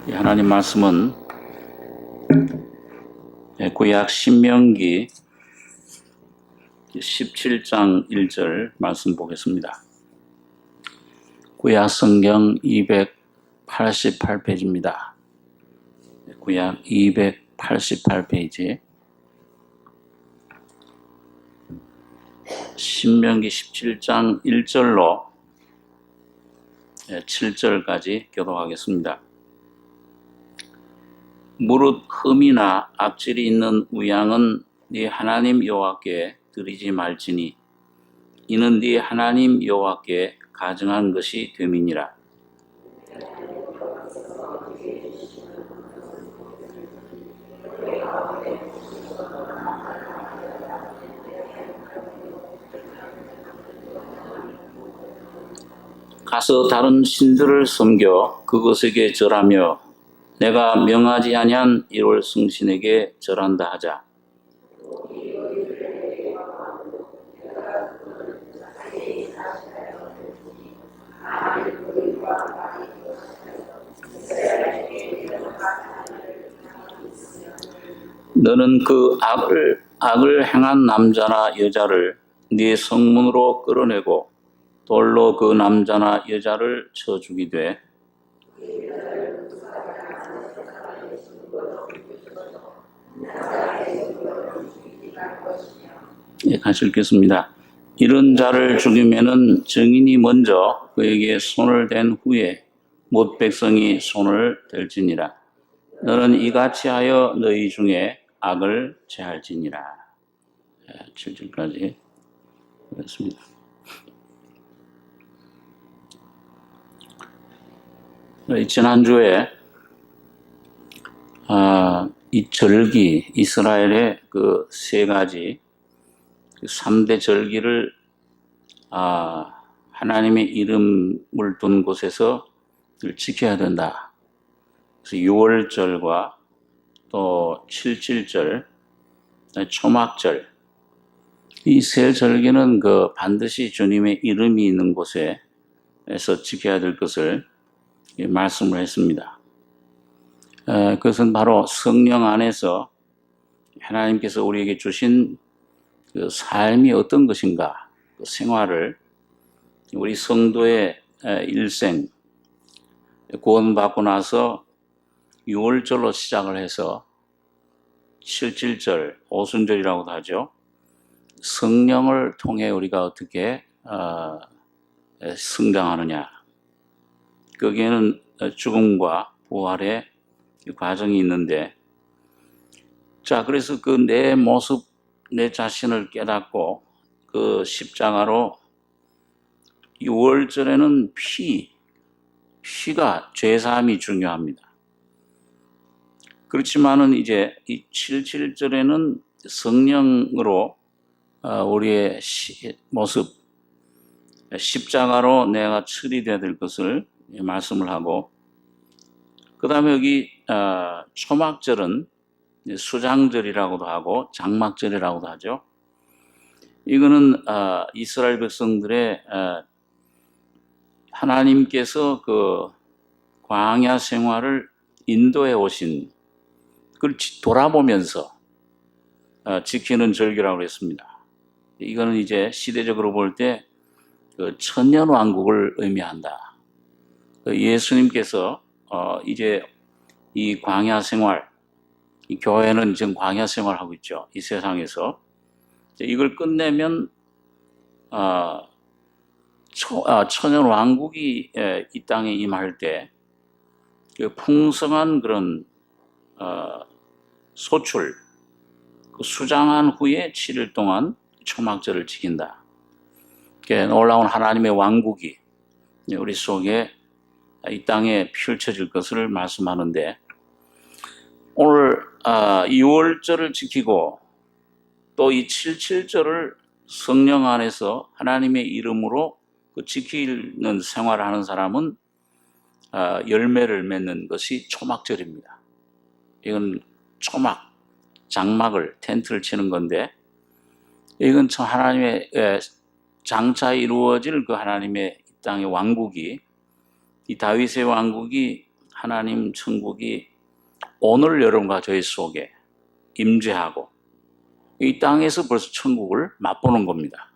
하나님 말씀은 구약 신명기 17장 1절 말씀 보겠습니다. 구약 성경 288페이지입니다. 구약 288페이지 신명기 17장 1절로 7절까지 교독하겠습니다. 무릇 흠이나 악질이 있는 우양은 네 하나님 여호와께 드리지 말지니 이는 네 하나님 여호와께 가증한 것이 됨이니라. 가서 다른 신들을 섬겨 그것에게 절하며 내가 명하지 아니한 1월 성신에게 절한다 하자. 너는 그 악을 행한 남자나 여자를 네 성문으로 끌어내고 돌로 그 남자나 여자를 쳐 죽이되 같이 읽겠습니다. 이런 자를 죽이면은 증인이 먼저 그에게 손을 댄 후에 못 백성이 손을 댈지니라. 너는 이같이 하여 너희 중에 악을 제할지니라. 7절까지 그렇습니다. 지난주에 이 절기, 이스라엘의 그 세 가지 3대 절기를 하나님의 이름을 둔 곳에서 지켜야 된다. 그래서 6월절과 또 7.7절, 초막절 이 세 절기는 그 반드시 주님의 이름이 있는 곳에서 지켜야 될 것을 말씀을 했습니다. 그것은 바로 성령 안에서 하나님께서 우리에게 주신 그 삶이 어떤 것인가, 그 생활을 우리 성도의 일생 구원받고 나서 6월절로 시작을 해서 7.7절, 오순절이라고도 하죠. 성령을 통해 우리가 어떻게 성장하느냐. 거기에는 죽음과 부활의 과정이 있는데, 자, 그래서 그 내 모습, 내 자신을 깨닫고 그 십자가로 6월절에는 피가 죄사함이 중요합니다. 그렇지만은 이제 이 7.7절에는 성령으로 우리의 모습, 십자가로 내가 처리되어야 될 것을 말씀을 하고, 그 다음에 여기 초막절은 수장절이라고도 하고 장막절이라고도 하죠. 이거는 이스라엘 백성들의 하나님께서 그 광야 생활을 인도해 오신 그걸 돌아보면서 지키는 절기라고 했습니다. 이거는 이제 시대적으로 볼 때 그 천년왕국을 의미한다. 예수님께서 이제 이 광야 생활, 이 교회는 지금 광야 생활하고 있죠. 이 세상에서. 이걸 끝내면 천년왕국이 이 땅에 임할 때 그 풍성한 그런 소출, 그 수장한 후에 7일 동안 초막절을 지킨다. 놀라운 하나님의 왕국이 우리 속에 이 땅에 펼쳐질 것을 말씀하는데, 오늘 6월절을 지키고 또 이 7.7절을 성령 안에서 하나님의 이름으로 그 지키는 생활을 하는 사람은 열매를 맺는 것이 초막절입니다. 이건 초막, 장막을, 텐트를 치는 건데, 이건 참 하나님의 장차 이루어질 그 하나님의 이 땅의 왕국이, 이 다윗의 왕국이 하나님 천국이 오늘 여러분과 저희 속에 임재하고 이 땅에서 벌써 천국을 맛보는 겁니다.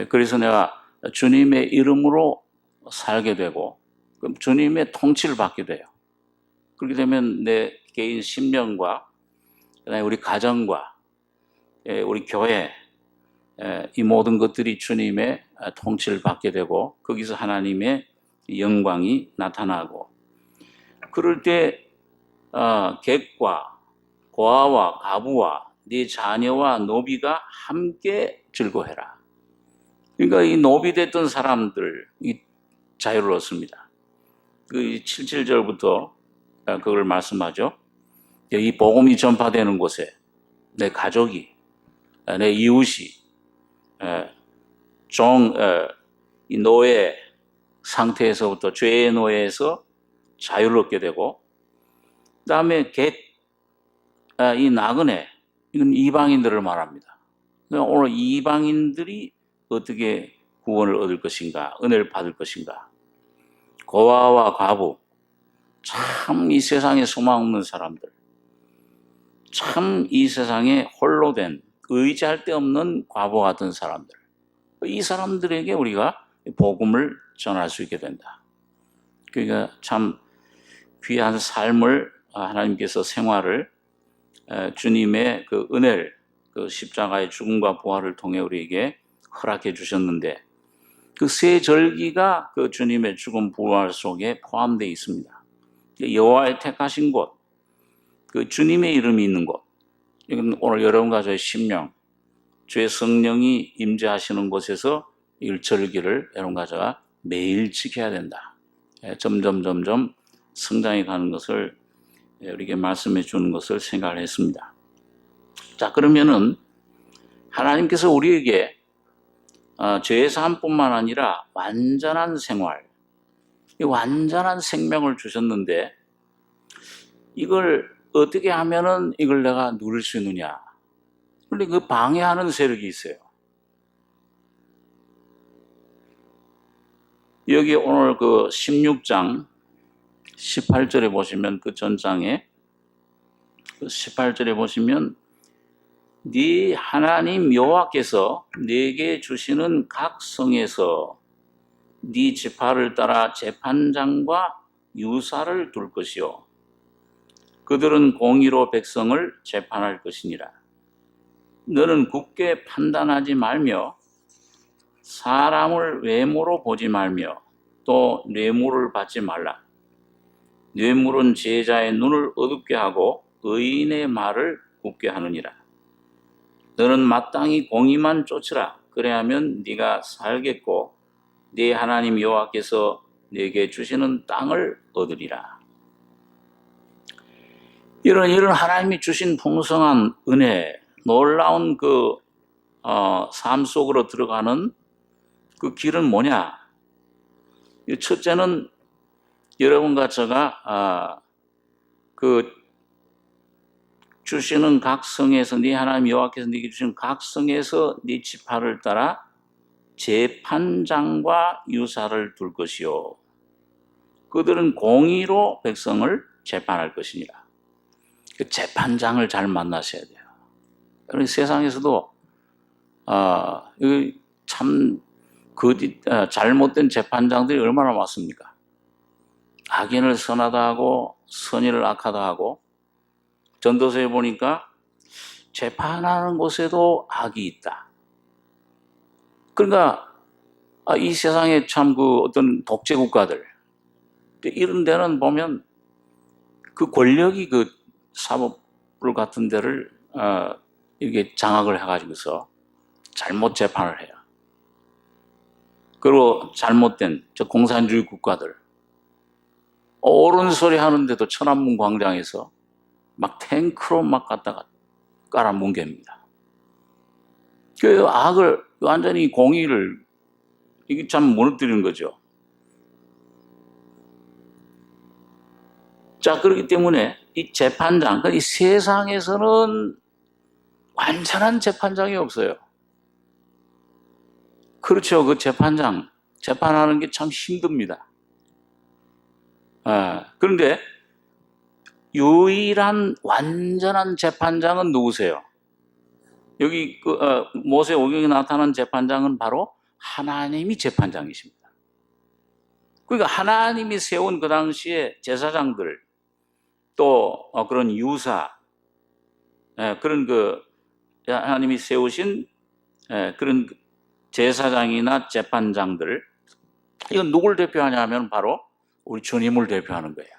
그래서 내가 주님의 이름으로 살게 되고 그럼 주님의 통치를 받게 돼요. 그렇게 되면 내 개인 심령과 그다음에 우리 가정과 우리 교회 이 모든 것들이 주님의 통치를 받게 되고 거기서 하나님의 영광이 나타나고 그럴 때 객과 고아와 과부와 네 자녀와 노비가 함께 즐거워해라. 그러니까 이 노비 됐던 사람들이 자유를 얻습니다. 그 77절부터 그걸 말씀하죠. 이 복음이 전파되는 곳에 내 가족이, 내 이웃이, 이 노예 상태에서부터 죄의 노예에서 자유를 얻게 되고, 그 다음에 이 나그네, 이건 이방인들을 말합니다. 오늘 이방인들이 어떻게 구원을 얻을 것인가, 은혜를 받을 것인가. 고아와 과부, 참 이 세상에 소망 없는 사람들, 참 이 세상에 홀로 된 의지할 데 없는 과부 같은 사람들, 이 사람들에게 우리가 복음을 전할 수 있게 된다. 그러니까 참 귀한 삶을 하나님께서 생활을 주님의 그 은혜를 그 십자가의 죽음과 부활을 통해 우리에게 허락해 주셨는데 그 세 절기가 그 주님의 죽음 부활 속에 포함되어 있습니다. 여호와의 택하신 곳, 그 주님의 이름이 있는 곳, 이건 오늘 여러분과 저의 심령, 주의 성령이 임재하시는 곳에서 일절기를 여러분과 저가 매일 지켜야 된다. 점점 성장해 가는 것을 우리에게 말씀해 주는 것을 생각을 했습니다. 자, 그러면은 하나님께서 우리에게 죄의 사함뿐만 아니라 완전한 생활, 완전한 생명을 주셨는데 이걸 어떻게 하면은 이걸 내가 누릴 수 있느냐? 그런데 그 방해하는 세력이 있어요. 여기 오늘 그 16장 18절에 보시면 그 전장에 그 18절에 보시면 네 하나님 여호와께서 네게 주시는 각 성에서 네 지파를 따라 재판장과 유사를 둘 것이요 그들은 공의로 백성을 재판할 것이니라. 너는 굳게 판단하지 말며 사람을 외모로 보지 말며 또 뇌물을 받지 말라. 뇌물은 제자의 눈을 어둡게 하고 의인의 말을 굽게 하느니라. 너는 마땅히 공의만 쫓으라. 그래야면 네가 살겠고 네 하나님 여호와께서 네게 주시는 땅을 얻으리라. 이런 하나님이 주신 풍성한 은혜, 놀라운 그 삶 속으로 들어가는 그 길은 뭐냐? 첫째는 여러분과 제가 그 주시는 각 성에서 네 하나님 여호와께서 네게 주시는 각 성에서 네 지파를 따라 재판장과 유사를 둘 것이요 그들은 공의로 백성을 재판할 것이니라. 그 재판장을 잘 만나셔야 돼요. 그러니 세상에서도 참 잘못된 재판장들이 얼마나 많습니까? 악인을 선하다 하고 선의를 악하다 하고 전도서에 보니까 재판하는 곳에도 악이 있다. 그러니까 이 세상에 참 그 어떤 독재 국가들 이런 데는 보면 그 권력이 그 사법부 같은 데를 이렇게 장악을 해가지고서 잘못 재판을 해요. 그리고 잘못된 저 공산주의 국가들 옳은 소리 하는데도 천안문 광장에서 막 탱크로 막 갖다가 깔아뭉갭니다. 그 악을 완전히 공의를 이게 참 무너뜨리는 거죠. 자, 그렇기 때문에 이 재판장, 이 세상에서는 완전한 재판장이 없어요. 그렇죠. 그 재판하는 게 참 힘듭니다. 그런데 유일한 완전한 재판장은 누구세요? 여기 모세오경에 나타난 재판장은 바로 하나님이 재판장이십니다. 그러니까 하나님이 세운 그 당시에 제사장들 또 그런 유사 그런 하나님이 세우신 그런 제사장이나 재판장들, 이건 누굴 대표하냐면 바로 우리 주님을 대표하는 거예요.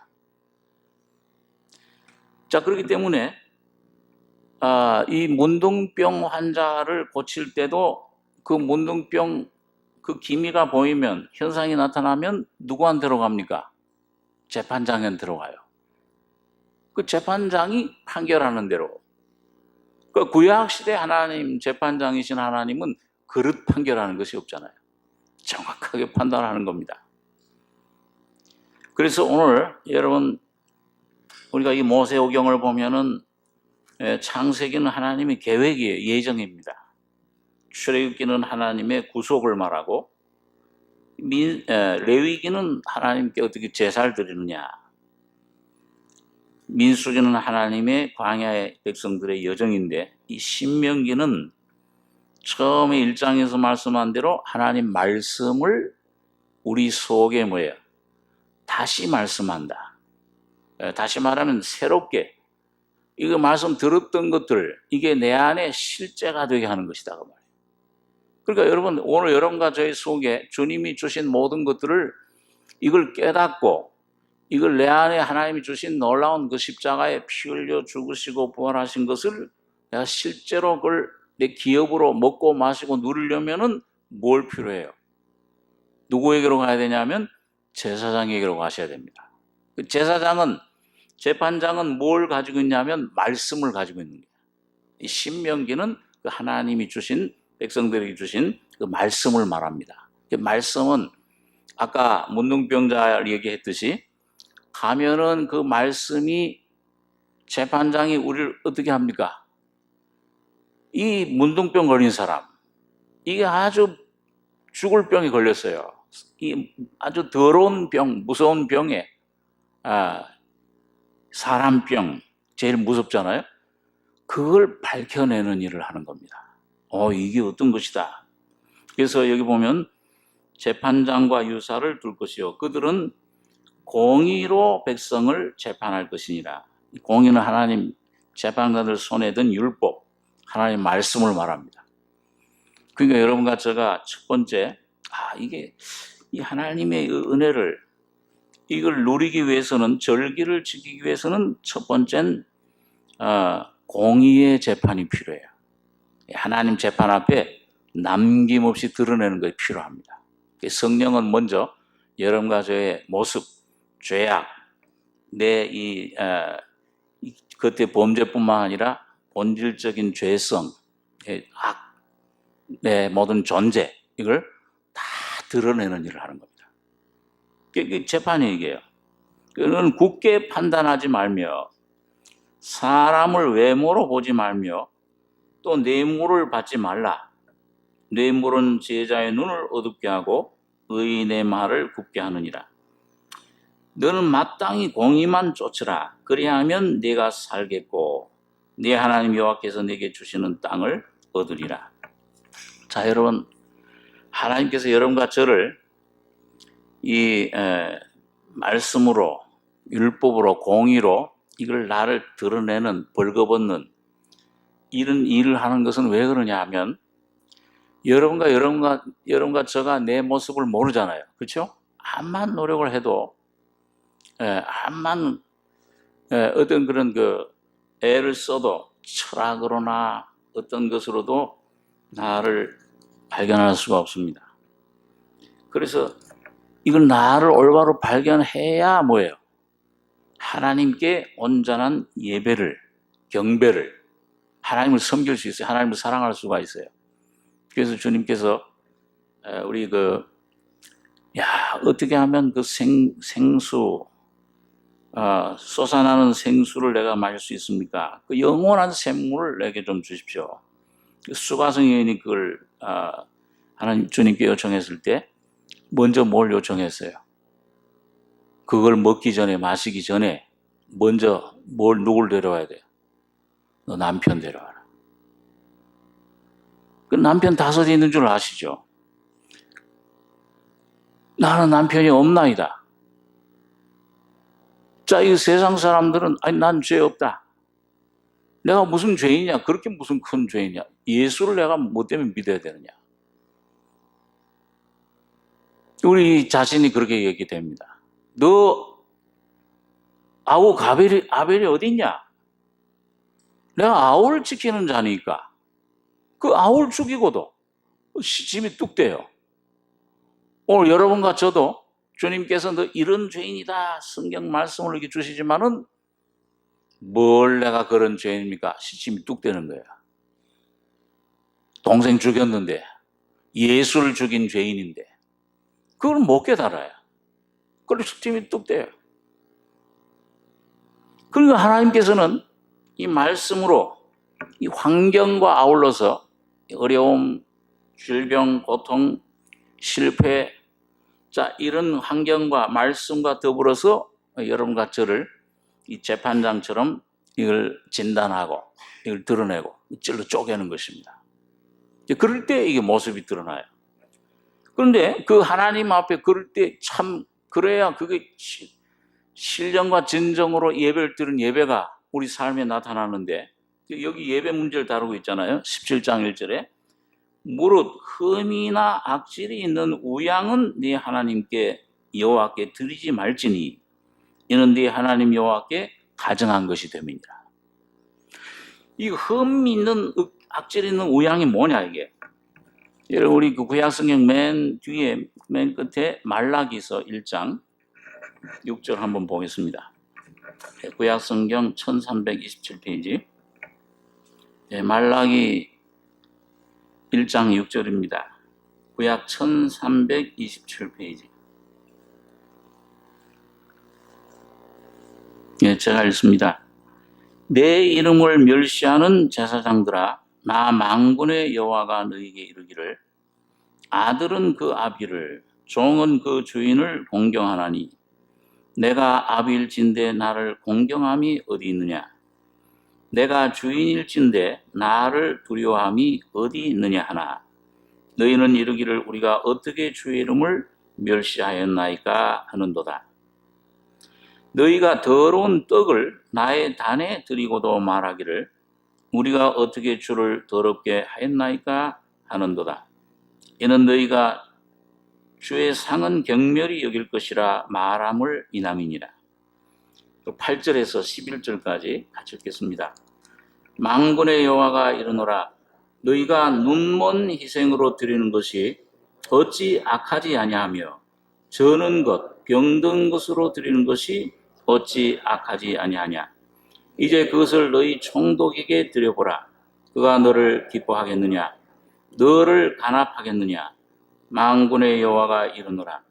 자, 그렇기 때문에 이 문둥병 환자를 고칠 때도 그 문둥병 그 기미가 보이면, 현상이 나타나면 누구한테로 갑니까? 재판장한테로 가요. 그 재판장이 판결하는 대로. 그 구약시대 하나님, 재판장이신 하나님은 그릇 판결하는 것이 없잖아요. 정확하게 판단하는 겁니다. 그래서 오늘 여러분, 우리가 이 모세오경을 보면은 창세기는 하나님의 계획이에요. 예정입니다. 출애굽기는 하나님의 구속을 말하고, 레위기는 하나님께 어떻게 제사를 드리느냐, 민수기는 하나님의 광야의 백성들의 여정인데, 이 신명기는 처음에 1장에서 말씀한 대로 하나님 말씀을 우리 속에 뭐예요? 다시 말씀한다. 다시 말하면 새롭게 이거 말씀 들었던 것들, 이게 내 안에 실제가 되게 하는 것이다 그 말이에요. 그러니까 여러분, 오늘 여러분과 저희 속에 주님이 주신 모든 것들을 이걸 깨닫고, 이걸 내 안에 하나님이 주신 놀라운 그 십자가에 피 흘려 죽으시고 부활하신 것을 내가 실제로 그걸 내 기업으로 먹고 마시고 누리려면은 뭘 필요해요? 누구에게로 가야 되냐면 제사장에게로 가셔야 됩니다. 그 제사장은, 재판장은 뭘 가지고 있냐면 말씀을 가지고 있는 거예요. 이 신명기는 그 하나님이 주신, 백성들에게 주신 그 말씀을 말합니다. 그 말씀은 아까 문둥병자 얘기했듯이 가면은 그 말씀이, 재판장이 우리를 어떻게 합니까? 이 문둥병 걸린 사람, 이게 아주 죽을 병이 걸렸어요. 이 아주 더러운 병, 무서운 병에, 사람병, 제일 무섭잖아요. 그걸 밝혀내는 일을 하는 겁니다. 이게 어떤 것이다. 그래서 여기 보면 재판장과 유사를 둘 것이요, 그들은 공의로 백성을 재판할 것이니라. 공의는 하나님 재판관들 손에 든 율법, 하나님 말씀을 말합니다. 그러니까 여러분과 제가 첫 번째, 이게 이 하나님의 은혜를, 이걸 누리기 위해서는, 절기를 지키기 위해서는 첫 번째는 공의의 재판이 필요해요. 하나님 재판 앞에 남김없이 드러내는 것이 필요합니다. 성령은 먼저 여러분과 저의 모습, 죄악, 내 그때 범죄뿐만 아니라 본질적인 죄성, 악, 내 모든 존재, 이걸 다 드러내는 일을 하는 겁니다. 그게 재판이 이게요. 그는 굳게 판단하지 말며, 사람을 외모로 보지 말며, 또 뇌물을 받지 말라. 뇌물은 제자의 눈을 어둡게 하고 의인의 말을 굽게 하느니라. 너는 마땅히 공의만 쫓으라. 그리하면 네가 살겠고 네 하나님 여호와께서 네게 주시는 땅을 얻으리라. 자, 여러분, 하나님께서 여러분과 저를 이 말씀으로, 율법으로, 공의로 이걸 나를 드러내는, 벌거벗는 이런 일을 하는 것은 왜 그러냐 하면, 여러분과 저가 내 모습을 모르잖아요. 그렇죠? 암만 노력을 해도, 암만 어떤 그런 애를 써도 철학으로나 어떤 것으로도 나를 발견할 수가 없습니다. 그래서 이걸 나를 올바로 발견해야 뭐예요? 하나님께 온전한 예배를, 경배를, 하나님을 섬길 수 있어요. 하나님을 사랑할 수가 있어요. 그래서 주님께서 우리 어떻게 하면 그 생수, 솟아나는 생수를 내가 마실 수 있습니까? 그 영원한 샘물을 내게 좀 주십시오. 수가성 여인이 그걸 하나님 주님께 요청했을 때 먼저 뭘 요청했어요? 그걸 먹기 전에, 마시기 전에 먼저 누굴 데려와야 돼요? 너 남편 데려와라. 그 남편 5이 있는 줄 아시죠? 나는 남편이 없나이다. 자, 이 세상 사람들은 아니 난 죄 없다. 내가 무슨 죄이냐? 그렇게 무슨 큰 죄이냐? 예수를 내가 뭐 때문에 믿어야 되느냐? 우리 자신이 그렇게 얘기됩니다. 너 아우 아벨이 어디 있냐? 내가 아우를 지키는 자니까 그 아우를 죽이고도 시침이 뚝 떼요. 오늘 여러분과 저도 주님께서 너 이런 죄인이다 성경 말씀을 이렇게 주시지만은 뭘 내가 그런 죄인입니까? 시침이 뚝 떼는 거야. 동생 죽였는데 예수를 죽인 죄인인데 그걸 못 깨달아요. 그래서 시침이 뚝 떼요. 그러니까 하나님께서는 이 말씀으로 이 환경과 아울러서 어려움, 질병, 고통, 실패, 자 이런 환경과 말씀과 더불어서 여러분과 저를 이 재판장처럼 이걸 진단하고 이걸 드러내고 찔러 쪼개는 것입니다. 그럴 때 이게 모습이 드러나요. 그런데 그 하나님 앞에 그럴 때 참 그래야 그게 신령과 진정으로 예배를 드린 예배가 우리 삶에 나타나는데 여기 예배 문제를 다루고 있잖아요. 17장 1절에 무릇 흠이나 악질이 있는 우양은 네 하나님께 여호와께 드리지 말지니 이는 네 하나님 여호와께 가증한 것이 됨이니라. 이 흠 있는 악질 있는 우양이 뭐냐 이게? 여러분 우리 그 구약성경 맨 뒤에 맨 끝에 말라기서 1장 6절 한번 보겠습니다. 구약성경 1327페이지 말라기 1장 6절입니다. 구약 1327페이지. 제가 읽습니다. 내 이름을 멸시하는 제사장들아 나 만군의 여호와가 너희에게 이르기를 아들은 그 아비를 종은 그 주인을 공경하나니 내가 아비일진대 나를 공경함이 어디 있느냐 내가 주인일진대 나를 두려워함이 어디 있느냐 하나 너희는 이르기를 우리가 어떻게 주의 이름을 멸시하였나이까 하는도다. 너희가 더러운 떡을 나의 단에 드리고도 말하기를 우리가 어떻게 주를 더럽게 하였나이까 하는도다. 이는 너희가 주의 상은 경멸히 여길 것이라 말함을 이남이니라. 8절에서 11절까지 같이 읽겠습니다. 만군의 여호와가 이르노라 너희가 눈먼 희생으로 드리는 것이 어찌 악하지 아니하며 저는 것 병든 것으로 드리는 것이 어찌 악하지 아니하냐. 이제 그것을 너희 총독에게 드려보라. 그가 너를 기뻐하겠느냐 너를 간합하겠느냐. 만군의 여호와가 이르노라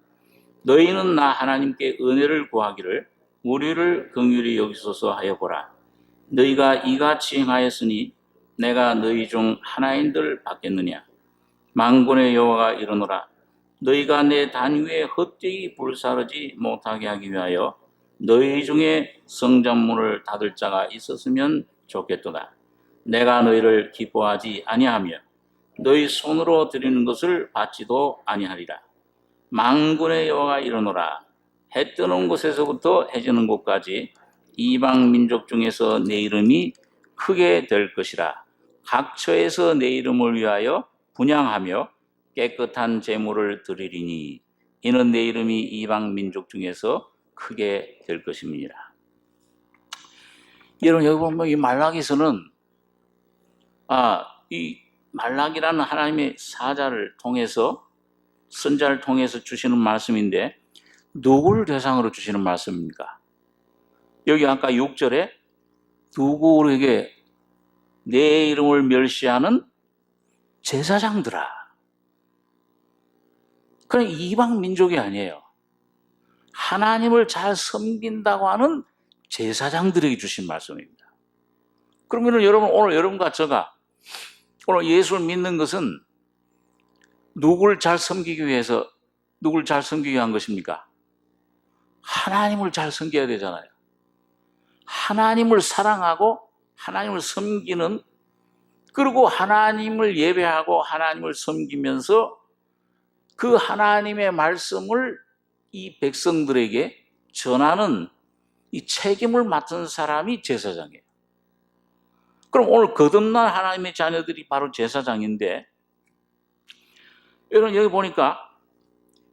너희는 나 하나님께 은혜를 구하기를 우리를 긍휼히 여기소서 하여 보라. 너희가 이같이 행하였으니 내가 너희 중 하나인들 받겠느냐. 만군의 여호와가 이르노라 너희가 내 단 위에 헛되이 불사르지 못하게 하기 위하여 너희 중에 성전문을 닫을 자가 있었으면 좋겠도다. 내가 너희를 기뻐하지 아니하며 너희 손으로 드리는 것을 받지도 아니하리라. 만군의 여호와가 이르노라 해 뜨는 곳에서부터 해 지는 곳까지 이방 민족 중에서 내 이름이 크게 될 것이라. 각 처에서 내 이름을 위하여 분향하며 깨끗한 제물을 드리리니 이는 내 이름이 이방 민족 중에서 크게 될 것입니다. 여러분 여기 보면 이 말라기서는 이 말라기라는 하나님의 사자를 통해서 선자를 통해서 주시는 말씀인데 누구를 대상으로 주시는 말씀입니까? 여기 아까 6절에 누구에게 내 이름을 멸시하는 제사장들아. 그냥 이방 민족이 아니에요. 하나님을 잘 섬긴다고 하는 제사장들에게 주신 말씀입니다. 그러면 여러분 오늘 여러분과 저가 오늘 예수를 믿는 것은 누구를 잘 섬기기 위해서 누구를 잘 섬기기 위한 것입니까? 하나님을 잘 섬겨야 되잖아요. 하나님을 사랑하고 하나님을 섬기는, 그리고 하나님을 예배하고 하나님을 섬기면서 그 하나님의 말씀을 이 백성들에게 전하는 이 책임을 맡은 사람이 제사장이에요. 그럼 오늘 거듭난 하나님의 자녀들이 바로 제사장인데, 여러분 여기 보니까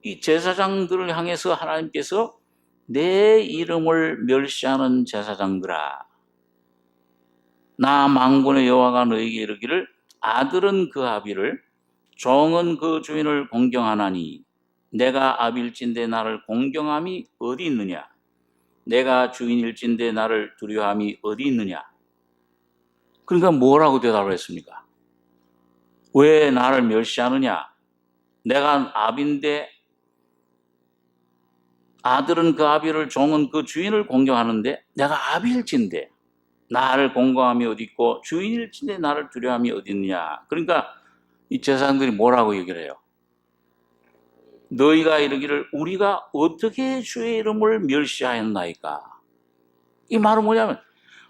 이 제사장들을 향해서 하나님께서 내 이름을 멸시하는 제사장들아, 나 만군의 여호와가 너에게 이르기를 아들은 그 아비를 종은 그 주인을 공경하나니 내가 아비일진대 나를 공경함이 어디 있느냐, 내가 주인일진대 나를 두려워함이 어디 있느냐. 그러니까 뭐라고 대답을 했습니까? 왜 나를 멸시하느냐? 내가 아비인데, 아들은 그 아비를 종은 그 주인을 공경하는데 내가 아비일진데 나를 공경함이 어디 있고 주인일진데 나를 두려워함이 어디 있느냐. 그러니까 이 제사장들이 뭐라고 얘기를 해요? 너희가 이르기를 우리가 어떻게 주의 이름을 멸시하였나이까. 이 말은 뭐냐면,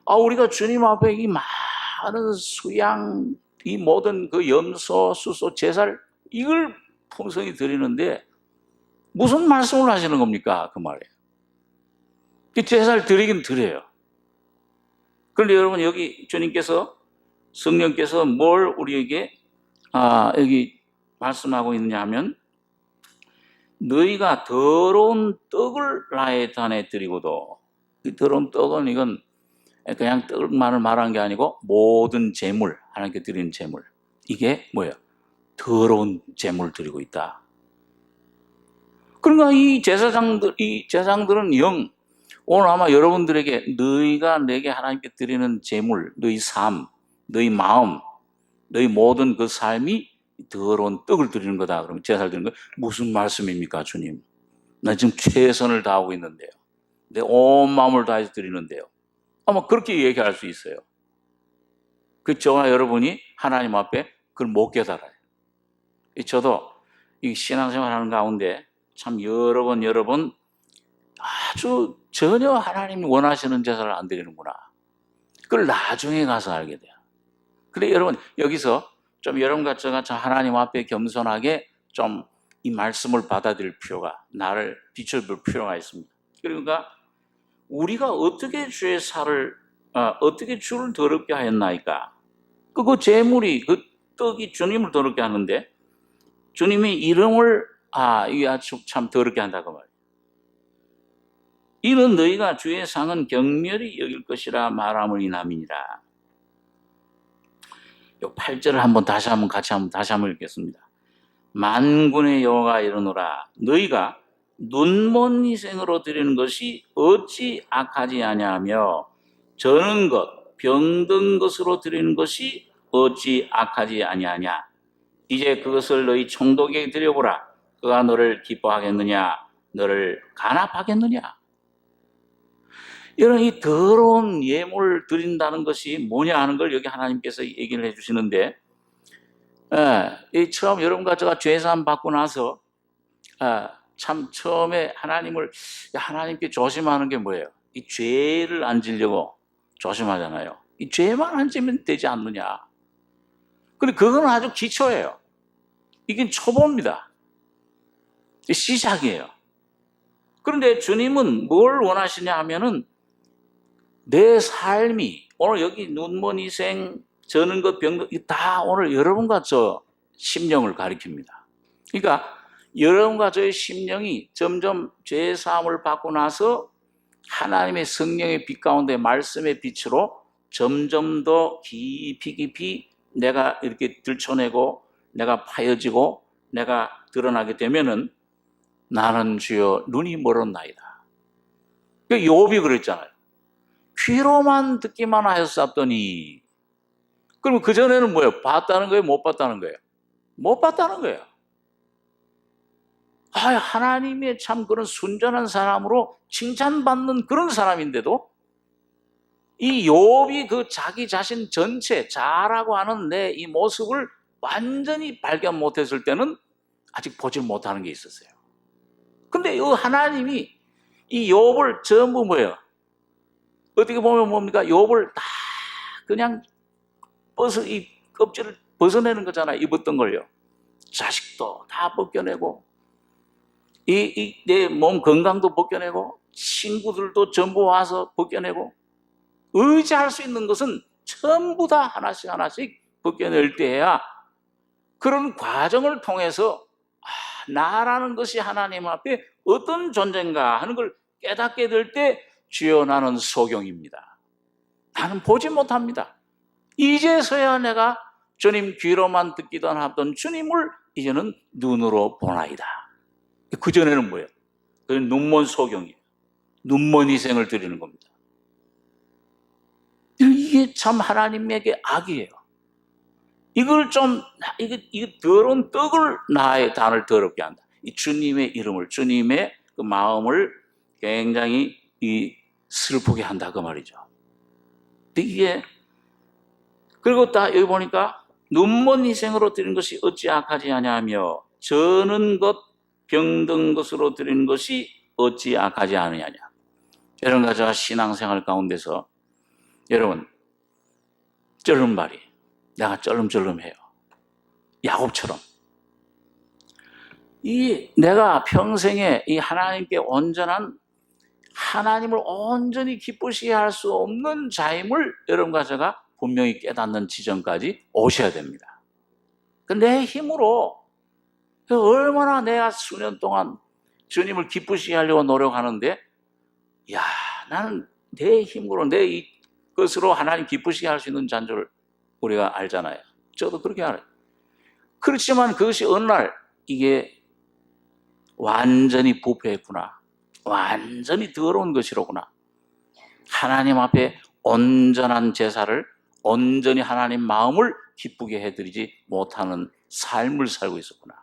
우리가 주님 앞에 이 많은 수양, 이 모든 그 염소, 수소, 제사를 이걸 풍성히 드리는데 무슨 말씀을 하시는 겁니까? 그 말이에요. 그 제사를 드리긴 드려요. 그런데 여러분 여기 주님께서, 성령께서 뭘 우리에게 여기 말씀하고 있느냐 하면, 너희가 더러운 떡을 나의 단에 드리고도, 이 더러운 떡은 이건 그냥 떡만을 말한 게 아니고 모든 제물, 하나님께 드리는 제물, 이게 뭐예요? 더러운 제물을 드리고 있다. 그러니까 이 제사장들은 오늘 아마 여러분들에게 너희가 내게 하나님께 드리는 제물, 너희 삶, 너희 마음, 너희 모든 그 삶이 더러운 떡을 드리는 거다. 그러면 제사를 드리는 거 무슨 말씀입니까, 주님? 나 지금 최선을 다하고 있는데요. 내 온 마음을 다해서 드리는데요. 아마 그렇게 얘기할 수 있어요. 그 저와 여러분이 하나님 앞에 그걸 못 깨달아요. 저도 이 신앙생활 하는 가운데 참 여러 번 아주 전혀 하나님이 원하시는 제사를 안 드리는구나. 그걸 나중에 가서 알게 돼요. 그래 여러분 여기서 좀 여러분과 저가 참 하나님 앞에 겸손하게 좀 이 말씀을 받아들일 필요가, 나를 비춰볼 필요가 있습니다. 그러니까 우리가 어떻게 주의 살을 어떻게 주를 더럽게 하였나이까? 그 재물이, 그 떡이 주님을 더럽게 하는데 주님의 이름을 이게 아주 참 더럽게 한다고 말이에요. 이는 너희가 주의 상은 경멸히 여길 것이라 말함을 인함이니라. 요 8절을 한번 다시 한번 읽겠습니다. 만군의 여호와가 이르노라 너희가 눈먼 희생으로 드리는 것이 어찌 악하지 아니하며 저는 것 병든 것으로 드리는 것이 어찌 악하지 아니하냐. 이제 그것을 너희 총독에게 드려보라. 그가 너를 기뻐하겠느냐 너를 간합하겠느냐. 이런 이 더러운 예물을 드린다는 것이 뭐냐 하는 걸 여기 하나님께서 얘기를 해주시는데, 처음 여러분과 제가 죄사함 받고 나서 참 처음에 하나님께 조심하는 게 뭐예요? 이 죄를 안 지려고 조심하잖아요. 이 죄만 안 지면 되지 않느냐. 근데 그건 아주 기초예요. 이게 초보입니다. 시작이에요. 그런데 주님은 뭘 원하시냐 하면은 내 삶이, 오늘 여기 눈먼 희생, 저는 것, 병, 다 오늘 여러분과 저 심령을 가리킵니다. 그러니까 여러분과 저의 심령이 점점 죄의 사함을 받고 나서 하나님의 성령의 빛 가운데 말씀의 빛으로 점점 더 깊이 내가 이렇게 들춰내고 내가 파여지고 내가 드러나게 되면은 나는 주여 눈이 멀었나이다. 욥이 그랬잖아요. 귀로만 듣기만 하였었더니. 그럼 그전에는 뭐예요? 봤다는 거예요? 못 봤다는 거예요? 못 봤다는 거예요. 하나님의 참 그런 순전한 사람으로 칭찬받는 그런 사람인데도 이 욥이 그 자기 자신 전체 자라고 하는 내 이 모습을 완전히 발견 못했을 때는 아직 보질 못하는 게 있었어요. 근데 이 하나님이 이 욥을 전부 뭐예요? 어떻게 보면 뭡니까? 욥을 다 그냥 이 껍질을 벗어내는 거잖아요. 입었던 걸요. 자식도 다 벗겨내고, 내 몸 건강도 벗겨내고, 친구들도 전부 와서 벗겨내고, 의지할 수 있는 것은 전부 다 하나씩 하나씩 벗겨낼 때야 그런 과정을 통해서 나라는 것이 하나님 앞에 어떤 존재인가 하는 걸 깨닫게 될 때 주여 나는 소경입니다. 나는 보지 못합니다. 이제서야 내가 주님 귀로만 듣기도 하던 주님을 이제는 눈으로 보나이다. 그전에는 뭐예요? 그건 눈먼 소경이에요. 눈먼 희생을 드리는 겁니다. 이게 참 하나님에게 악이에요. 이걸 좀, 이게 더러운 떡을 나의 단을 더럽게 한다. 이 주님의 이름을, 주님의 그 마음을 굉장히 슬프게 한다. 그 말이죠. 이게, 그리고 딱 여기 보니까, 눈먼 희생으로 드리는 것이 어찌 악하지 아니하며, 저는 것, 병든 것으로 드리는 것이 어찌 악하지 않으냐냐. 이런 가지가 신앙생활 가운데서, 여러분, 쩔름발이, 내가 쩔름쩔름해요. 야곱처럼. 내가 평생에 이 하나님께 온전한, 하나님을 온전히 기쁘시게 할 수 없는 자임을 여러분과 제가 분명히 깨닫는 지점까지 오셔야 됩니다. 내 힘으로, 얼마나 내가 수년 동안 주님을 기쁘시게 하려고 노력하는데, 나는 내 힘으로, 내 것으로 하나님 기쁘시게 할 수 있는 자인 줄 우리가 알잖아요. 저도 그렇게 알아요. 그렇지만 그것이 어느 날 이게 완전히 부패했구나. 완전히 더러운 것이로구나. 하나님 앞에 온전한 제사를, 온전히 하나님 마음을 기쁘게 해드리지 못하는 삶을 살고 있었구나.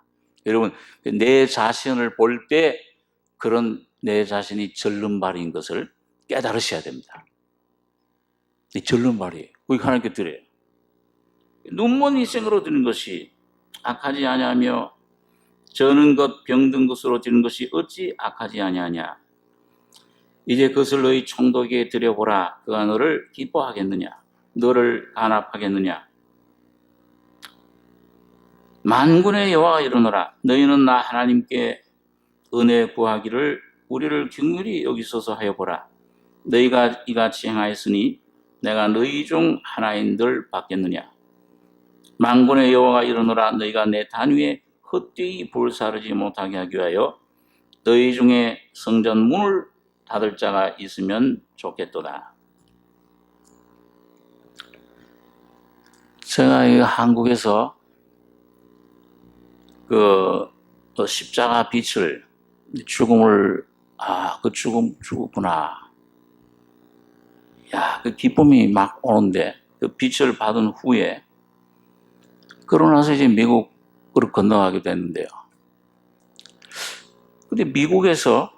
여러분, 내 자신을 볼 때 그런 내 자신이 절름발인 것을 깨달으셔야 됩니다. 이 절름발이에요. 그게 하나님께 드려요. 눈먼 희생으로 드리는 것이 악하지 아니하며 저는 것 병든 것으로 드리는 것이 어찌 악하지 아니하냐. 이제 그것을 너희 총독에게 드려보라. 그가 너를 기뻐하겠느냐, 너를 간합하겠느냐. 만군의 여호와가 이르노라. 너희는 나 하나님께 은혜 구하기를 우리를 긍휼히 여기소서 하여 보라. 너희가 이같이 행하였으니 내가 너희 중 하나인들 받겠느냐. 만군의 여호와가 이르노라. 너희가 내 단위에 헛되이 불사르지 못하게 하기 위하여 너희 중에 성전 문을 닫을 자가 있으면 좋겠도다. 제가 한국에서 그 십자가 빛을, 죽음을, 그 죽었구나. 그 기쁨이 막 오는데, 그 빛을 받은 후에, 그러고 나서 이제 미국으로 건너가게 됐는데요. 근데 미국에서,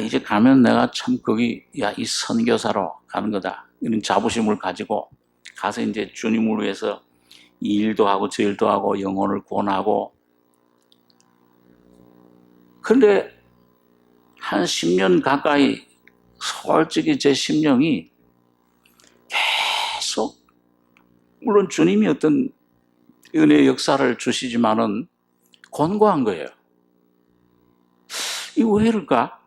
이제 가면 내가 참 거기, 이 선교사로 가는 거다. 이런 자부심을 가지고 가서 이제 주님을 위해서 이 일도 하고 저 일도 하고 영혼을 구원하고. 그런데 한 10년 가까이 솔직히 제 심령이 계속, 물론 주님이 어떤 은혜의 역사를 주시지만은 곤고한 거예요. 이거 왜 이럴까?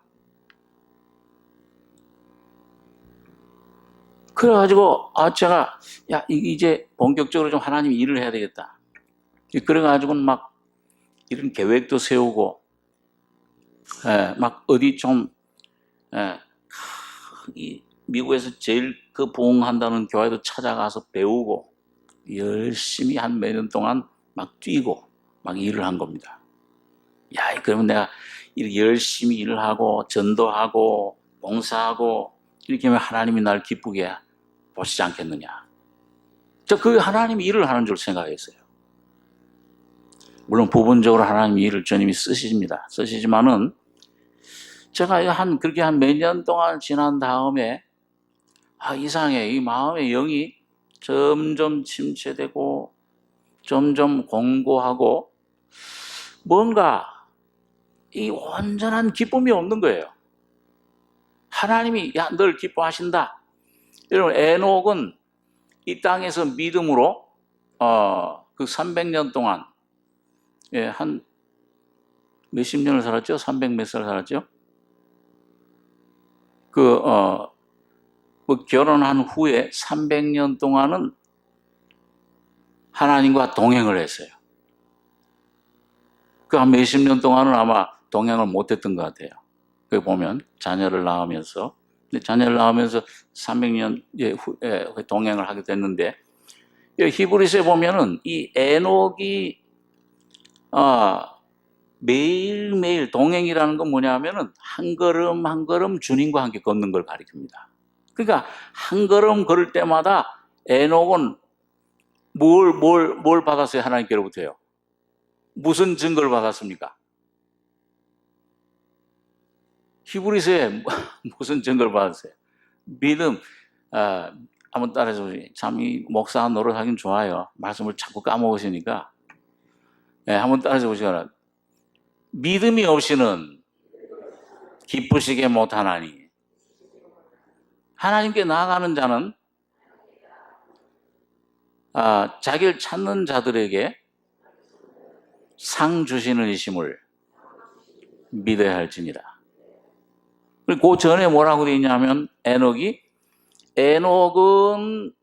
그래가지고 제가 이제 본격적으로 좀 하나님 일을 해야 되겠다. 그래가지고 막 이런 계획도 세우고, 막 어디 좀, 이 미국에서 제일 그 부흥한다는 교회도 찾아가서 배우고, 열심히 한 몇 년 동안 막 뛰고 막 일을 한 겁니다. 그러면 내가 이렇게 열심히 일을 하고 전도하고 봉사하고 이렇게 하면 하나님이 날 기쁘게 보시지 않겠느냐. 그 하나님이 일을 하는 줄 생각했어요. 물론 부분적으로 하나님 일을 주님이 쓰십니다. 쓰시지만은 제가 그렇게 한 몇 년 동안 지난 다음에 이상해. 이 마음의 영이 점점 침체되고 점점 공고하고 뭔가 이 온전한 기쁨이 없는 거예요. 하나님이 야, 널 기뻐하신다. 여러분, 에녹은 이 땅에서 믿음으로 그 300년 동안 한 몇십 년을 살았죠? 300 몇 살 살았죠? 결혼한 후에 300년 동안은 하나님과 동행을 했어요. 그 한 몇십 년 동안은 아마 동행을 못했던 것 같아요. 그 보면 자녀를 낳으면서 300년 후에 동행을 하게 됐는데, 히브리서에 보면은 이 에녹이 매일매일 동행이라는 건 뭐냐면은 한 걸음 한 걸음 주님과 함께 걷는 걸 가리킵니다. 그러니까 한 걸음 걸을 때마다 에녹은 뭘 받았어요? 하나님께로부터요. 무슨 증거를 받았습니까? 히브리서에 무슨 증거를 받았어요? 믿음. 한번 따라해서 보세요. 참 이 목사 노릇하긴 좋아요. 말씀을 자꾸 까먹으시니까. 한번 따라해서 보시거라. 믿음이 없이는 기쁘시게 못하나니 하나님께 나아가는 자는 자기를 찾는 자들에게 상 주시는 이심을 믿어야 할지니라. 그리고 그 전에 뭐라고 되어 있냐면 에녹은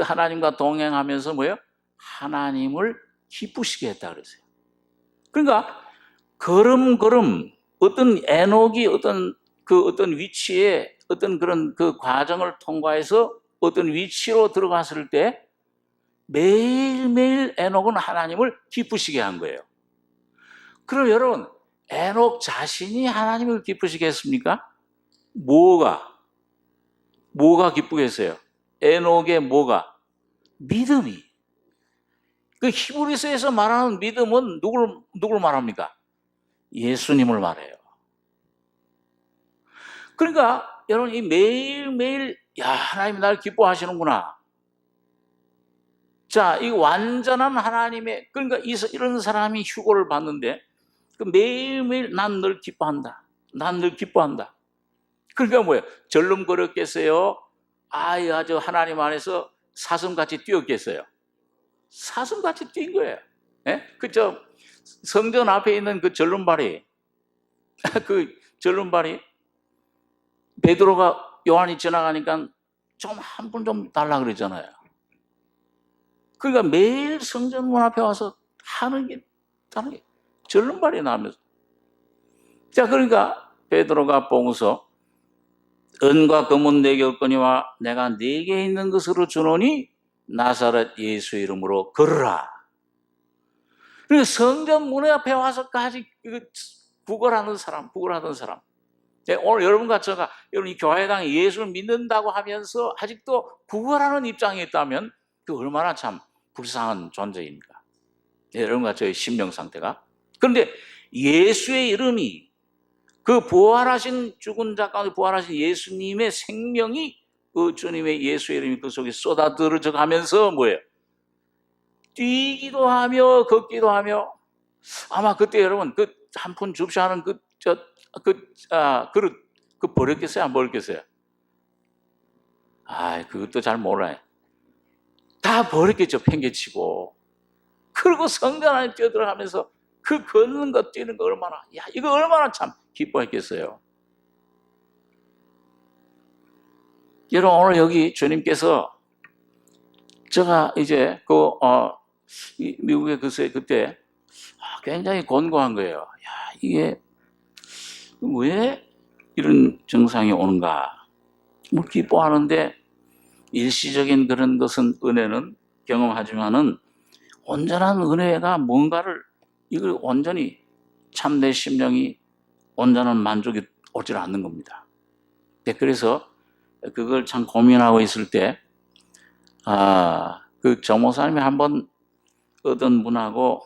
하나님과 동행하면서 뭐예요? 하나님을 기쁘시게 했다 그랬어요. 그러니까 걸음걸음 어떤 에녹이 어떤 위치에 어떤 그런 그 과정을 통과해서 어떤 위치로 들어갔을 때 매일매일 에녹은 하나님을 기쁘시게 한 거예요. 그럼 여러분, 에녹 자신이 하나님을 기쁘시게 했습니까? 뭐가 기쁘게 했어요? 에녹의 뭐가? 믿음이. 그 히브리서에서 말하는 믿음은 누굴 말합니까? 예수님을 말해요. 그러니까 여러분, 이 매일매일 하나님이 나를 기뻐하시는구나. 자, 이 완전한 하나님의, 그러니까 이런 사람이 휴고를 받는데 매일매일 난 널 기뻐한다. 난 널 기뻐한다. 그러니까 뭐예요? 절름거렸겠어요? 아주 하나님 안에서 사슴같이 뛰었겠어요? 사슴같이 뛴 거예요. 그저 성전 앞에 있는 그 절름발이 그 절름발이 베드로가 요한이 지나가니까 좀 한 분 좀 달라 그랬잖아요. 그러니까 매일 성전문 앞에 와서 하는 게 다른 게 절름발이 나면서. 자, 그러니까 베드로가 보고서 은과 금은 내게 없거니와 내가 네게 있는 것으로 주노니 나사렛 예수 이름으로 걸으라. 그러니까 성전 문 앞에 와서까지 구걸하던 사람. 오늘 여러분과 제가 여러분 이 교회당에 예수를 믿는다고 하면서 아직도 구걸하는 입장에 있다면 그 얼마나 참 불쌍한 존재입니까? 여러분과 저의 심령 상태가. 그런데 예수의 이름이 그 부활하신 죽은 자 가운데 부활하신 예수님의 생명이 그 주님의 예수의 이름이 그 속에 쏟아들어져 가면서 뭐예요? 뛰기도 하며 걷기도 하며. 아마 그때 여러분 그 한 푼 줍쇼하는 그릇 버렸겠어요? 안 버렸겠어요? 그것도 잘 몰라요. 다 버렸겠죠. 팽개치고. 그리고 성전 안에 뛰어들어가면서 그 걷는 것 뛰는 거 이거 얼마나 참 기뻐했겠어요. 여러분, 오늘 여기 주님께서 제가 이제 미국에 그때 굉장히 곤고한 거예요. 이게 왜 이런 증상이 오는가? 뭐 기뻐하는데 일시적인 그런 것은 은혜는 경험하지만은 온전한 은혜가 뭔가를 이걸 온전히 참 내 심령이 온전한 만족이 오질 않는 겁니다. 그래서 그걸 참 고민하고 있을 때 그 정목사님이 한번 어떤 분하고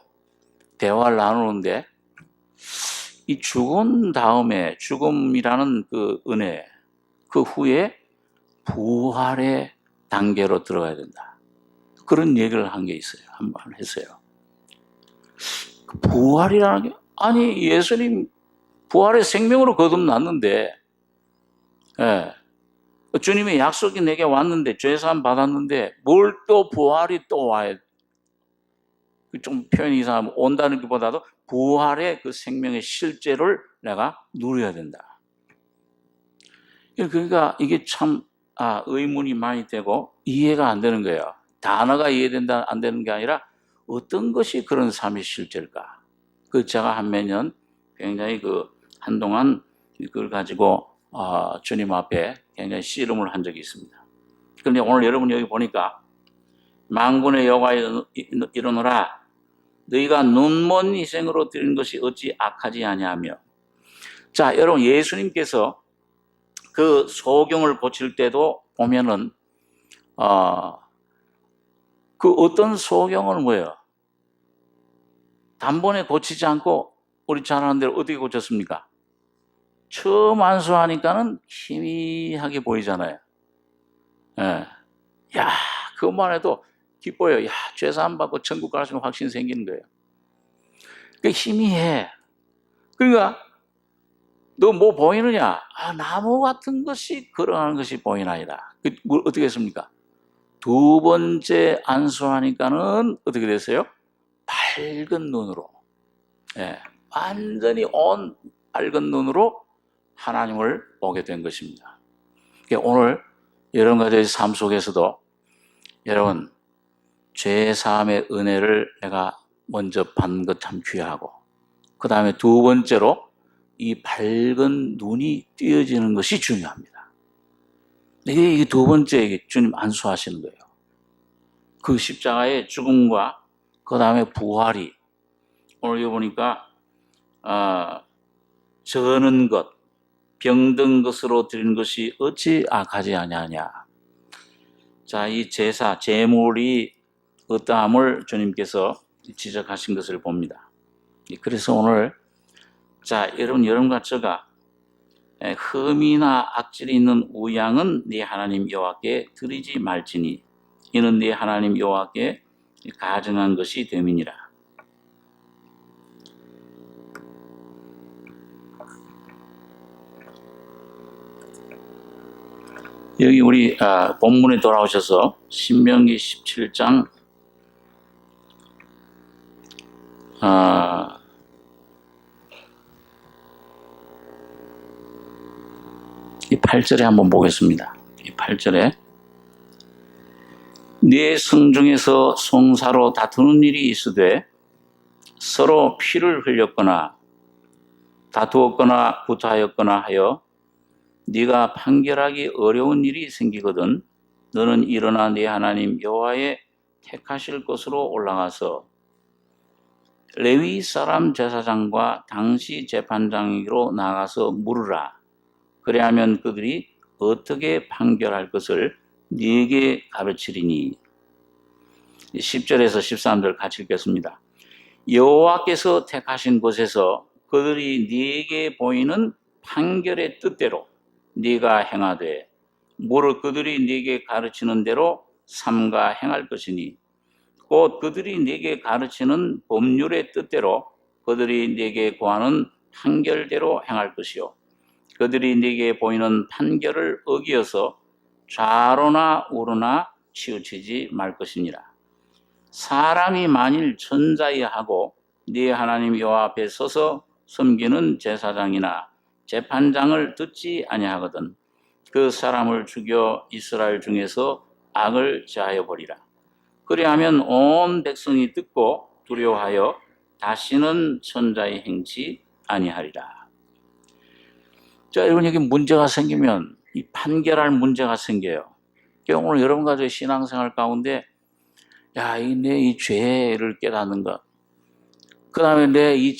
대화를 나누는데 이 죽은 다음에 죽음이라는 그 은혜 그 후에 부활의 단계로 들어가야 된다. 그런 얘기를 한 게 있어요. 한번 했어요. 부활이라는 게 아니 예수님 부활의 생명으로 거듭났는데, 예, 주님의 약속이 내게 왔는데 죄사함 받았는데 뭘 또 부활이 또 와야, 좀 표현이 이상하면 온다는 것보다도 부활의 그 생명의 실제를 내가 누려야 된다. 그러니까 이게 참 의문이 많이 되고 이해가 안 되는 거예요. 단어가 이해된다 안 되는 게 아니라 어떤 것이 그런 삶의 실제일까? 그 제가 한 몇 년 굉장히 한동안 그걸 가지고 주님 앞에 굉장히 씨름을 한 적이 있습니다. 그런데 오늘 여러분 여기 보니까 만군의 여호와 이르노라 너희가 눈먼 희생으로 드린 것이 어찌 악하지 아니하며. 자, 여러분 예수님께서 그 소경을 고칠 때도 보면은 그 어떤 소경은 뭐예요? 단번에 고치지 않고 우리 잘 아는 대로 어떻게 고쳤습니까? 처음 안수하니까는 희미하게 보이잖아요. 예. 야, 그것만 해도 기뻐요. 야, 죄사함 받고 천국 갈 수 있는 확신 생기는 거예요. 그 희미해. 그러니까 너 뭐 보이느냐? 나무 같은 것이 걸어가는 것이 보이나이다. 어떻게 했습니까? 두 번째 안수하니까는 어떻게 됐어요? 밝은 눈으로, 예, 완전히 온 밝은 눈으로 하나님을 보게 된 것입니다. 그러니까 오늘 여러 가지 삶 속에서도 여러분 죄 사함의 은혜를 내가 먼저 받는 것 참 귀하고, 그 다음에 두 번째로 이 밝은 눈이 띄어지는 것이 중요합니다. 이게 두 번째 주님 안수하시는 거예요. 그 십자가의 죽음과 그 다음에 부활이 오늘 여기 보니까 저는 것, 병든 것으로 드리는 것이 어찌 악하지 아니하냐. 자, 이 제사, 제물이 어떠함을 주님께서 지적하신 것을 봅니다. 그래서 오늘 자, 여러분과 제가 흠이나 악질이 있는 우양은 네 하나님 여호와께 드리지 말지니 이는 네 하나님 여호와께 가증한 것이 됨이니라. 여기 우리 본문에 돌아오셔서 신명기 17장 이 8절에 한번 보겠습니다. 이 8절에 네 성중에서 송사로 다투는 일이 있으되 서로 피를 흘렸거나 다투었거나 구타하였거나 하여 네가 판결하기 어려운 일이 생기거든 너는 일어나 네 하나님 여호와의 택하실 곳으로 올라가서 레위 사람 제사장과 당시 재판장에게로 나가서 물으라. 그래야면 그들이 어떻게 판결할 것을 네게 가르치리니. 10절에서 13절 같이 읽겠습니다. 여호와께서 택하신 곳에서 그들이 네게 보이는 판결의 뜻대로 네가 행하되 무릇 그들이 네게 가르치는 대로 삼가 행할 것이니 곧 그들이 네게 가르치는 법률의 뜻대로 그들이 네게 구하는 판결대로 행할 것이요 그들이 네게 보이는 판결을 어기어서 좌로나 우로나 치우치지 말 것이니라. 사람이 만일 천자이하고 네 하나님 여호와 앞에 서서 섬기는 제사장이나 재판장을 듣지 아니하거든 그 사람을 죽여 이스라엘 중에서 악을 제하여 버리라. 그리하면 온 백성이 듣고 두려워하여 다시는 천자의 행치 아니하리라. 자, 여러분 여기 문제가 생기면 이 판결할 문제가 생겨요. 오늘 여러분 가족의 신앙생활 가운데 내 이 죄를 깨닫는 것, 그 다음에 내 이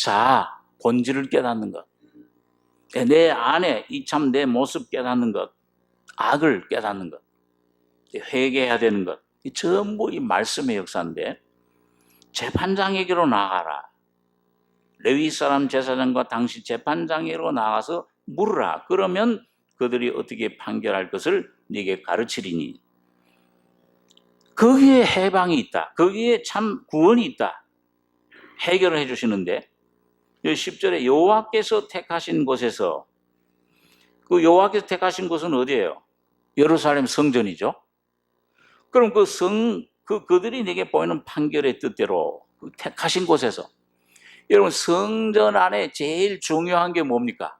본질을 깨닫는 것, 내 안에 이 참 내 모습 깨닫는 것, 악을 깨닫는 것, 회개해야 되는 것, 전부 이 말씀의 역사인데 재판장에게로 나가라. 레위 사람 제사장과 당시 재판장에게로 나가서 물으라. 그러면 그들이 어떻게 판결할 것을 네게 가르치리니. 거기에 해방이 있다. 거기에 참 구원이 있다. 해결을 해주시는데 10절에 여호와께서 택하신 곳에서, 그 여호와께서 택하신 곳은 어디예요? 예루살렘 성전이죠. 그럼 그들이 내게 보이는 판결의 뜻대로 그 택하신 곳에서, 여러분 성전 안에 제일 중요한 게 뭡니까?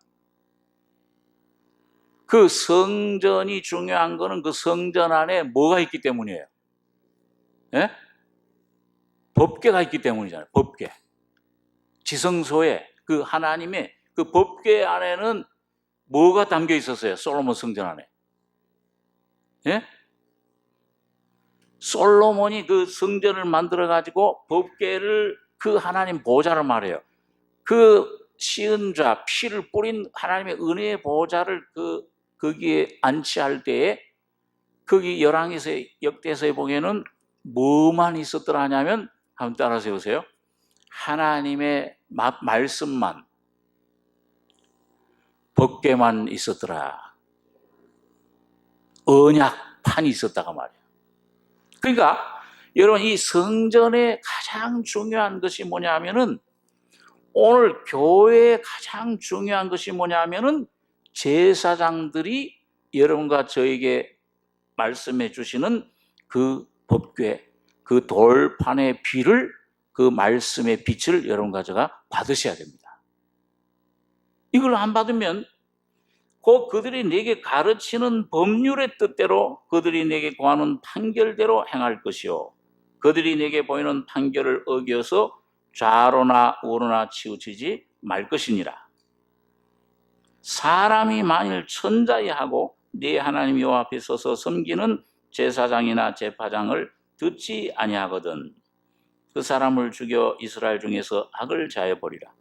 그 성전이 중요한 거는 그 성전 안에 뭐가 있기 때문이에요? 예? 법궤가 있기 때문이잖아요. 법궤. 지성소에 그 하나님의 그 법궤 안에는 뭐가 담겨 있었어요? 솔로몬 성전 안에. 예? 솔로몬이 그 성전을 만들어 가지고 법궤를, 그 하나님 보좌를 말해요. 그 시은 자, 피를 뿌린 하나님의 은혜의 보좌를 거기에 안치할 때에, 거기 열왕에서 역대서에 보기에는 뭐만 있었더라 하냐면, 한번 따라서 보세요. 하나님의 말씀만, 법궤만 있었더라. 언약판이 있었다가 말이에요. 그러니까 여러분, 이 성전의 가장 중요한 것이 뭐냐면은, 오늘 교회의 가장 중요한 것이 뭐냐면은, 제사장들이 여러분과 저에게 말씀해 주시는 그 법궤, 그 돌판의 비를, 그 말씀의 빛을 여러분과 제가 받으셔야 됩니다. 이걸 안 받으면 곧 그들이 내게 가르치는 법률의 뜻대로, 그들이 내게 구하는 판결대로 행할 것이요, 그들이 내게 보이는 판결을 어겨서 좌로나 우로나 치우치지 말 것이니라. 사람이 만일 천자이하고 네 하나님 여호와 앞에 서서 섬기는 제사장이나 제파장을 듣지 아니하거든 그 사람을 죽여 이스라엘 중에서 악을 자해 버리라.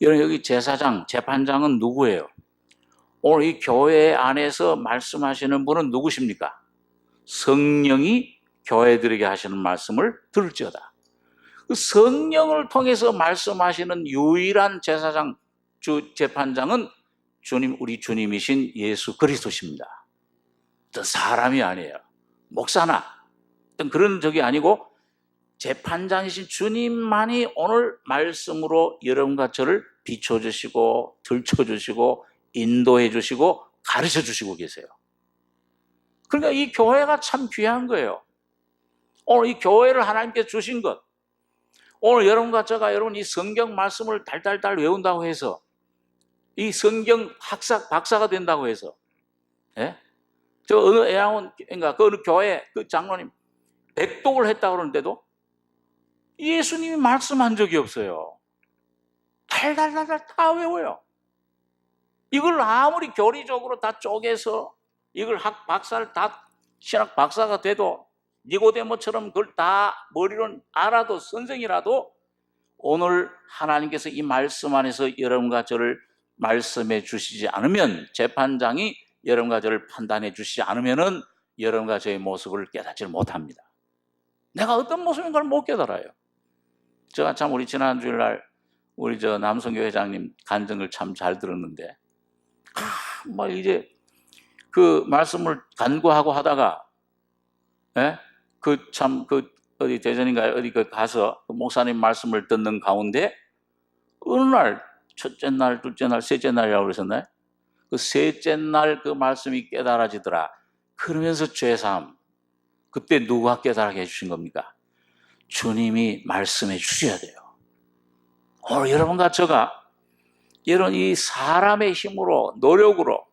여러분, 여기 제사장, 재판장은 누구예요? 오늘 이 교회 안에서 말씀하시는 분은 누구십니까? 성령이 교회들에게 하시는 말씀을 들을지어다. 그 성령을 통해서 말씀하시는 유일한 제사장, 재판장은 우리 주님이신 예수 그리스도십니다. 어떤 사람이 아니에요. 목사나 어떤 그런 적이 아니고, 재판장이신 주님만이 오늘 말씀으로 여러분과 저를 비춰주시고 들춰주시고 인도해 주시고 가르쳐 주시고 계세요. 그러니까 이 교회가 참 귀한 거예요. 오늘 이 교회를 하나님께 주신 것, 오늘 여러분과 제가 여러분 이 성경 말씀을 달달달 외운다고 해서, 이 성경 박사가 된다고 해서, 예? 저 어느 애양원, 그러니까 그 어느 교회 그 장로님 백독을 했다고 그러는데도 예수님이 말씀한 적이 없어요. 달달달달 다 외워요. 이걸 아무리 교리적으로 다 쪼개서 이걸 박사를 다 신학 박사가 돼도, 니고데모처럼 그걸 다 머리로 알아도 선생이라도, 오늘 하나님께서 이 말씀 안에서 여러분과 저를 말씀해 주시지 않으면, 재판장이 여러분과 저를 판단해 주시지 않으면은 여러분과 저의 모습을 깨닫지 못합니다. 내가 어떤 모습인가를 못 깨달아요. 제가 참 우리 지난 주일날 우리 저 남성교 회장님 간증을 참 잘 들었는데, 뭐 이제 그 말씀을 간구하고 하다가, 어디 대전인가요? 어디 가서 그 목사님 말씀을 듣는 가운데 어느 날, 첫째 날, 둘째 날, 셋째 날이라고 그러셨나요? 그 셋째 날 그 말씀이 깨달아지더라. 그러면서 죄사함. 그때 누가 깨달게 해주신 겁니까? 주님이 말씀해 주셔야 돼요. 오늘 여러분과 제가 이런 이 사람의 힘으로, 노력으로,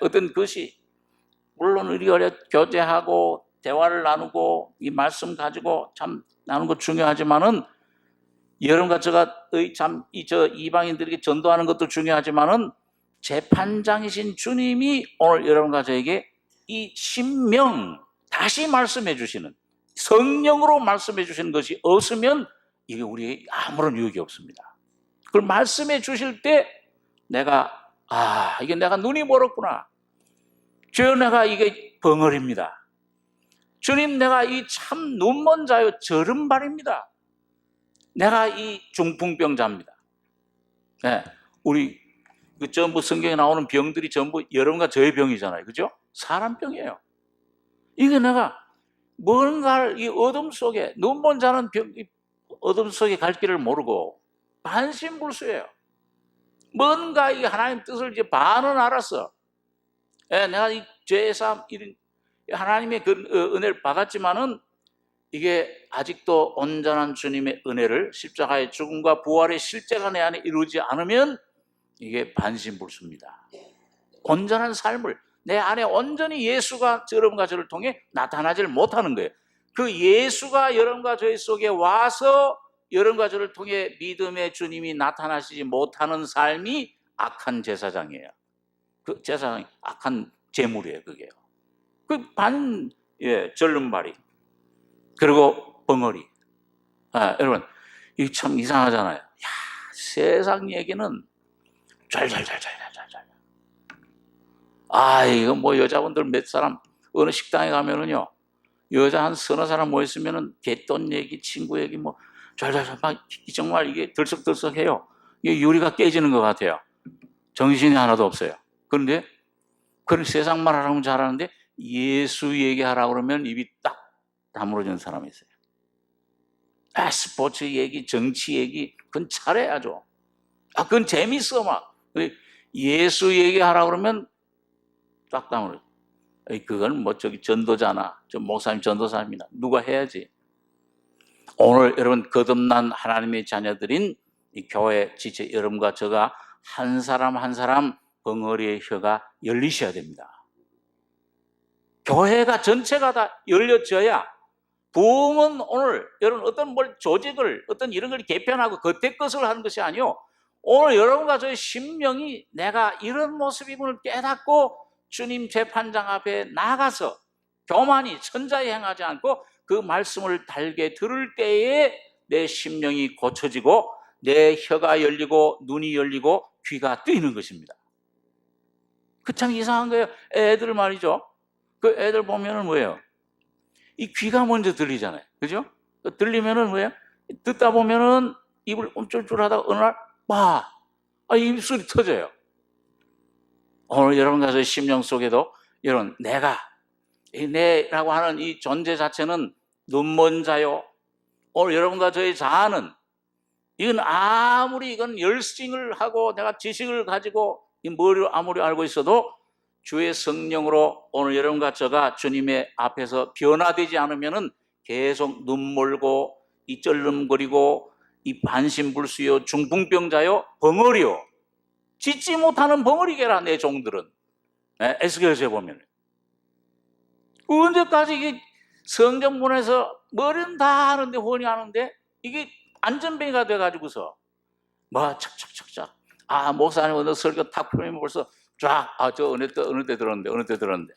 어떤 것이, 물론 우리 교제하고 대화를 나누고 이 말씀 가지고 참 나누는 것 중요하지만은, 여러분과 제가 참 이방인들에게 전도하는 것도 중요하지만은, 재판장이신 주님이 오늘 여러분과 저에게 이 신명 다시 말씀해 주시는, 성령으로 말씀해 주시는 것이 없으면 이게 우리에게 아무런 유익이 없습니다. 그걸 말씀해 주실 때 내가, 이게 내가 눈이 멀었구나. 주여, 내가 이게 벙어리입니다. 주님, 내가 이 참 눈먼 자요 저른발입니다. 내가 이 중풍병자입니다. 네, 우리 전부 성경에 나오는 병들이 전부 여러분과 저의 병이잖아요. 그죠? 사람 병이에요. 이게 내가 뭔가를 이 어둠 속에, 눈먼 자는 어둠 속에 갈 길을 모르고, 반신불수예요. 뭔가 이 하나님 뜻을 이제 반은 알았어. 내가 이 죄사함, 하나님의 그 은혜를 받았지만은 이게 아직도 온전한 주님의 은혜를 십자가의 죽음과 부활의 실제가 내 안에 이루어지지 않으면 이게 반신불수입니다. 온전한 삶을 내 안에 온전히 예수가 여러분과 저를 통해 나타나질 못하는 거예요. 그 예수가 여러분과 저희 속에 와서 여러분과 저를 통해 믿음의 주님이 나타나시지 못하는 삶이 악한 제사장이에요. 그 제사장이 악한 제물이에요. 그게요. 절름발이 그리고 벙어리. 여러분 이게 참 이상하잖아요. 세상 얘기는 잘잘잘잘잘잘. 이거 뭐 여자분들 몇 사람 어느 식당에 가면은요, 여자 한 서너 사람 모였으면은 개돈 얘기, 친구 얘기 뭐 잘잘잘 막 정말 이게 들썩들썩해요. 이게 유리가 깨지는 것 같아요. 정신이 하나도 없어요. 그런데 그런 세상 말 하라면 잘하는데 예수 얘기하라고 그러면 입이 딱 다물어지는 사람이 있어요. 스포츠 얘기, 정치 얘기, 그건 잘해야죠. 그건 재밌어 막. 예수 얘기하라고 그러면 딱 다물어요. 그건 뭐 저기 전도자나 저 목사님 전도사님이나 누가 해야지. 오늘 여러분 거듭난 하나님의 자녀들인 이 교회 지체 여러분과 저가 한 사람 한 사람 벙어리의 혀가 열리셔야 됩니다. 교회가 전체가 다 열려져야, 부흥은 오늘 여러분 어떤 조직을 어떤 이런 걸 개편하고 겉에 것을 하는 것이 아니요, 오늘 여러분과 저의 심령이 내가 이런 모습임을 깨닫고 주님 재판장 앞에 나가서 교만히 천자에 행하지 않고 그 말씀을 달게 들을 때에 내 심령이 고쳐지고 내 혀가 열리고 눈이 열리고 귀가 뜨이는 것입니다. 그 참 이상한 거예요. 애들 말이죠. 그 애들 보면은 뭐예요? 이 귀가 먼저 들리잖아요. 그죠? 들리면은 뭐예요? 듣다 보면은 입을 옴쫄쫄 하다가 어느 날 입술이 터져요. 오늘 여러분과 저의 심령 속에도 여러분 내라고 하는 이 존재 자체는 눈먼 자요. 오늘 여러분과 저의 자아는 이건 아무리 이건 열심을 하고 내가 지식을 가지고 이 머리로 아무리 알고 있어도 주의 성령으로 오늘 여러분과 저가 주님의 앞에서 변화되지 않으면은 계속 눈멀고 이 쩔름거리고 이 반신불수요, 중풍병자요, 벙어리요, 짓지 못하는 벙어리게라 내 종들은. 에스겔서에 보면 언제까지 이게 성경문에서 머리는 다 하는데 혼이 하는데 이게 안전뱅이가 돼가지고서 뭐 척척척척 목사님 오늘 설교 탁 풀면 벌써 쫙 저 어느 때 들었는데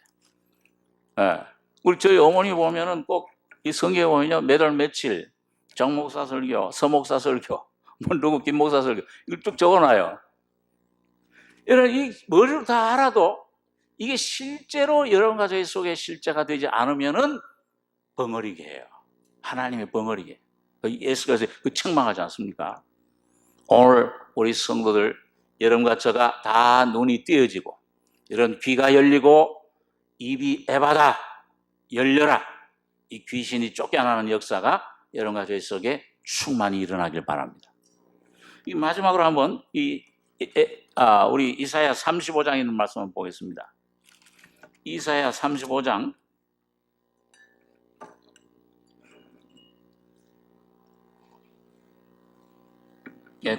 우리 저희 어머니 보면은 꼭 이 성경에 보면요, 매달 며칠 정목사 설교, 서목사 설교, 뭐 누구 김목사 설교 이걸 쭉 적어놔요. 이런 이 머리를 다 알아도 이게 실제로 여러분과 저희 속에 실제가 되지 않으면은 벙어리게예요. 하나님의 벙어리게. 예수께서 그 책망하지 않습니까? 오늘 우리 성도들 여러분과 저가 다 눈이 띄어지고 이런 귀가 열리고 입이 에바다 열려라, 이 귀신이 쫓겨나는 역사가 여러분과 저희 속에 충만히 일어나길 바랍니다. 이 마지막으로 한번 우리 이사야 35장에 있는 말씀을 보겠습니다. 이사야 35장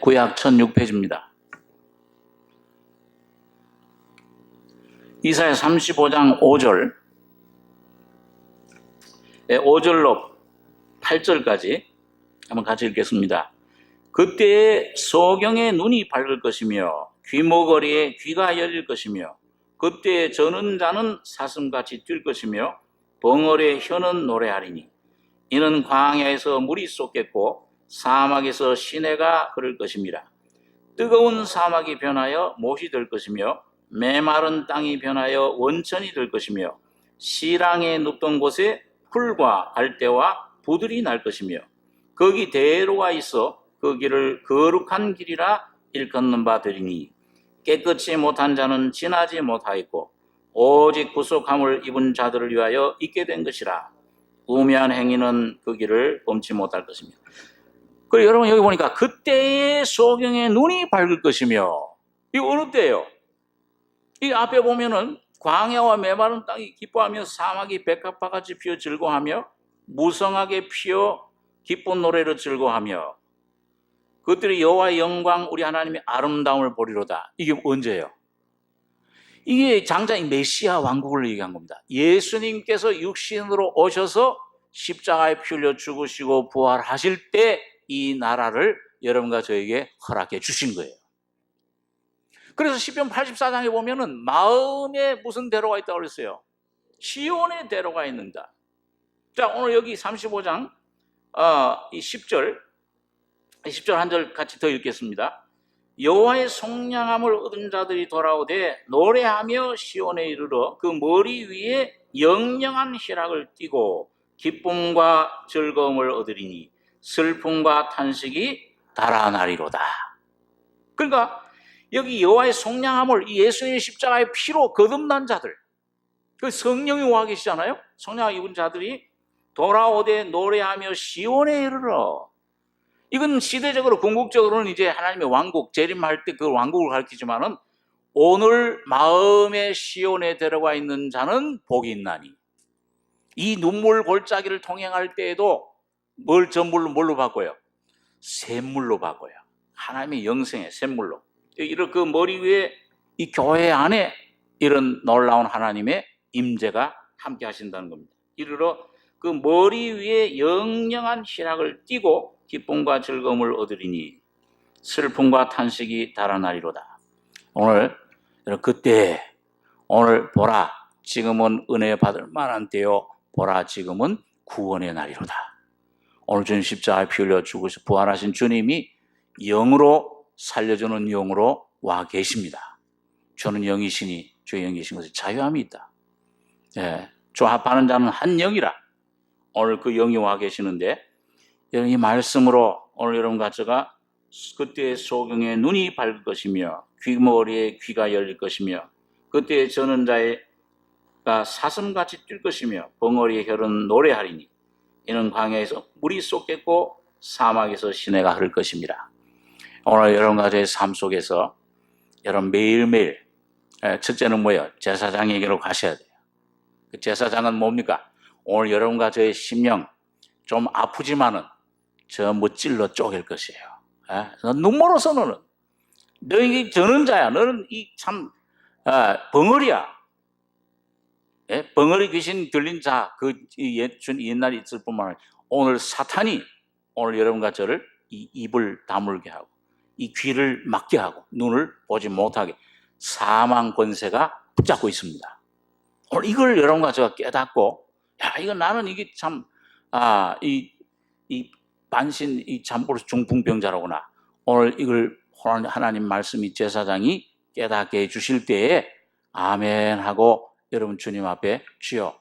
구약 1006페이지입니다. 이사야 35장 5절 5절로 8절까지 한번 같이 읽겠습니다. 그때에 소경의 눈이 밝을 것이며 귀머거리에 귀가 열릴 것이며 그때에 저는 자는 사슴같이 뛸 것이며 벙어리의 혀는 노래하리니 이는 광야에서 물이 쏟겠고 사막에서 시내가 흐를 것입니다. 뜨거운 사막이 변하여 못이 될 것이며 메마른 땅이 변하여 원천이 될 것이며 시랑에 눕던 곳에 풀과 갈대와 부들이 날 것이며 거기 대로가 있어 그 길을 거룩한 길이라 일컫는 바 되리니 깨끗이 못한 자는 지나지 못하였고 오직 구속함을 입은 자들을 위하여 있게 된 것이라. 우매한 행위는 그 길을 범치 못할 것입니다. 그리고 여러분 여기 보니까 그때의 소경의 눈이 밝을 것이며, 이거 어느 때예요? 이 앞에 보면은 광야와 메마른 땅이 기뻐하며 사막이 백합화같이 피어 즐거워하며 무성하게 피어 기쁜 노래로 즐거워하며 그것들이 여호와의 영광 우리 하나님의 아름다움을 보리로다. 이게 언제예요? 이게 장자의 메시아 왕국을 얘기한 겁니다. 예수님께서 육신으로 오셔서 십자가에 피 흘려 죽으시고 부활하실 때 이 나라를 여러분과 저에게 허락해 주신 거예요. 그래서 시편 84장에 보면은 마음에 무슨 대로가 있다고 그랬어요? 시온의 대로가 있는다. 자, 오늘 여기 35장 이 10절 한 절 같이 더 읽겠습니다. 여호와의 속량함을 얻은 자들이 돌아오되 노래하며 시온에 이르러 그 머리 위에 영영한 희락을 띠고 기쁨과 즐거움을 얻으리니 슬픔과 탄식이 달아나리로다. 그러니까 여기 여호와의 속량함을 이 예수님의 십자가의 피로 거듭난 자들, 그 성령이 와 계시잖아요. 성령을 입은 자들이 돌아오되 노래하며 시온에 이르러. 이건 시대적으로 궁극적으로는 이제 하나님의 왕국 재림할 때 그 왕국을 가리키지만은 오늘 마음의 시온에 들어가 있는 자는 복이 있나니. 이 눈물 골짜기를 통행할 때에도 뭘 전물로 뭘로 바꿔요? 샘물로 바꿔요. 하나님의 영생의 샘물로. 이런 그 머리 위에 이 교회 안에 이런 놀라운 하나님의 임재가 함께 하신다는 겁니다. 이르러 그 머리 위에 영영한 희락을 띠고 기쁨과 즐거움을 얻으리니 슬픔과 탄식이 달아나리로다. 오늘 그때 오늘 보라 지금은 은혜 받을 만한 때요, 보라 지금은 구원의 날이로다. 오늘 주님 십자가에 피 흘려 죽으셔 부활하신 주님이 영으로 살려주는 영으로 와 계십니다. 주는 영이시니 주의 영이신 것에 자유함이 있다. 예, 조합하는 자는 한 영이라. 오늘 그 영이 와 계시는데 이 말씀으로 오늘 여러분과 제가 그때의 소경의 눈이 밝을 것이며 귀머리에 귀가 열릴 것이며 그때의 저는 자가 사슴같이 뛸 것이며 벙어리의 혈은 노래하리니 이는 광야에서 물이 쏟겠고 사막에서 시내가 흐를 것입니다. 오늘 여러분과 저의 삶 속에서 여러분 매일매일 첫째는 뭐예요? 제사장에게로 가셔야 돼요. 그 제사장은 뭡니까? 오늘 여러분과 저의 심령 좀 아프지만은 전부 찔러 쪼갤 것이에요. 눈물로서 너희 저는 자야. 너는 이 참 벙어리야. 벙어리 귀신 들린 자, 그 옛날에 있을 뿐만 아니라 오늘 사탄이 오늘 여러분과 저를 이 입을 다물게 하고 이 귀를 막게 하고 눈을 보지 못하게 사망 권세가 붙잡고 있습니다. 오늘 이걸 여러분과 제가 깨닫고, 야, 이거 나는 이게 참, 이 반신, 이 잠버릇 중풍병자라구나. 오늘 이걸 하나님 말씀이 제사장이 깨닫게 해주실 때에 아멘 하고 여러분 주님 앞에 주여.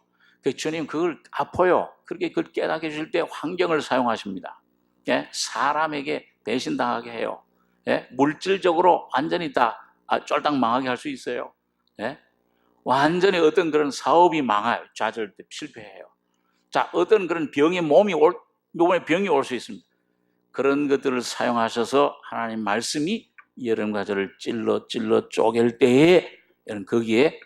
주님 그걸 아파요. 그렇게 그걸 깨닫게 해주실 때 환경을 사용하십니다. 예? 사람에게 배신당하게 해요. 예? 물질적으로 완전히 다 쫄딱 망하게 할 수 있어요. 예? 완전히 어떤 그런 사업이 망해요. 좌절돼 실패해요. 자, 어떤 그런 병이 몸에 병이 올 수 있습니다. 그런 것들을 사용하셔서 하나님 말씀이 여러분과 저를 찔러 쪼갤 때에 여러분 거기에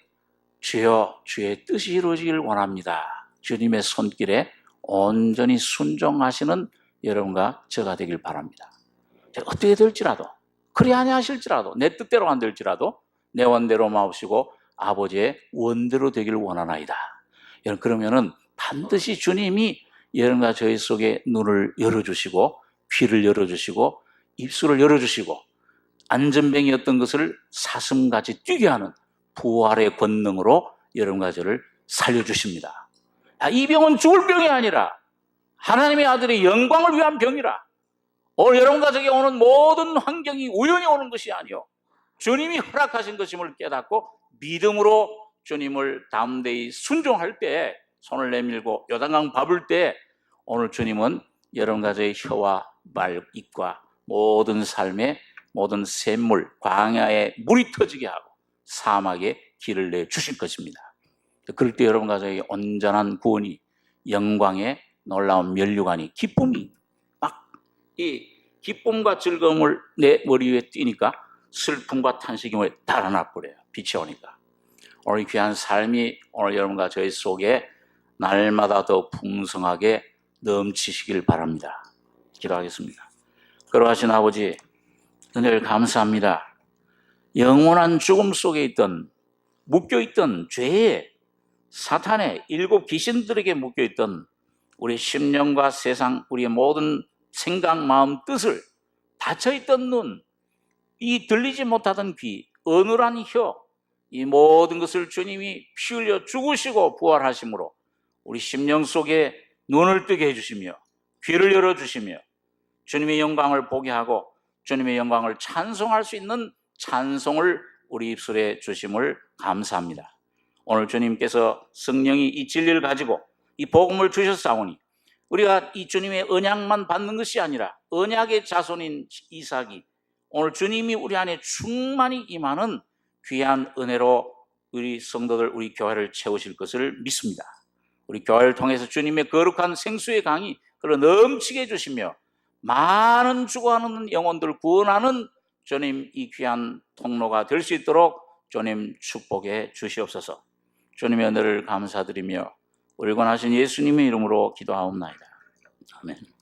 주여 주의 뜻이 이루어지길 원합니다. 주님의 손길에 온전히 순종하시는 여러분과 저가 되길 바랍니다. 어떻게 될지라도 그리 아니하실지라도 내 뜻대로 안 될지라도 내 원대로 마옵시고 아버지의 원대로 되길 원하나이다. 여러분 그러면은 반드시 주님이 여러분과 저희 속에 눈을 열어주시고 귀를 열어주시고 입술을 열어주시고 안전병이었던 것을 사슴같이 뛰게 하는 부활의 권능으로 여러분과 저를 살려주십니다. 이 병은 죽을 병이 아니라 하나님의 아들의 영광을 위한 병이라. 오늘 여러분과 저에게 오는 모든 환경이 우연히 오는 것이 아니요 주님이 허락하신 것임을 깨닫고 믿음으로 주님을 담대히 순종할 때 손을 내밀고 요단강 밟을 때 오늘 주님은 여러분과 저의 혀와 말, 입과 모든 삶의 모든 샘물, 광야에 물이 터지게 하고 사막에 길을 내주실 것입니다. 그럴 때 여러분과 저의 온전한 구원이 영광의 놀라운 면류관이 기쁨이 막 이 기쁨과 즐거움을 내 머리 위에 띄니까 슬픔과 탄식이 달아나 버려요. 빛이 오니까. 오늘 귀한 삶이 오늘 여러분과 저희 속에 날마다 더 풍성하게 넘치시길 바랍니다. 기도하겠습니다. 그러하신 아버지, 은혜를 감사합니다. 영원한 죽음 속에 있던, 묶여있던 죄에, 사탄의 일곱 귀신들에게 묶여있던 우리 심령과 세상, 우리의 모든 생각, 마음, 뜻을, 닫혀있던 눈, 이 들리지 못하던 귀, 어눌한 혀, 이 모든 것을 주님이 피 흘려 죽으시고 부활하심으로 우리 심령 속에 눈을 뜨게 해주시며 귀를 열어주시며 주님의 영광을 보게 하고 주님의 영광을 찬송할 수 있는 찬송을 우리 입술에 주심을 감사합니다. 오늘 주님께서 성령이 이 진리를 가지고 이 복음을 주셨사오니 우리가 이 주님의 언약만 받는 것이 아니라 언약의 자손인 이삭이 오늘 주님이 우리 안에 충만히 임하는 귀한 은혜로 우리 성도들, 우리 교회를 채우실 것을 믿습니다. 우리 교회를 통해서 주님의 거룩한 생수의 강이 흘러 넘치게 해주시며 많은 죽어가는 영혼들 구원하는 주님 이 귀한 통로가 될 수 있도록 주님 축복해 주시옵소서. 주님의 은혜를 감사드리며 우리 권하신 예수님의 이름으로 기도하옵나이다. 아멘.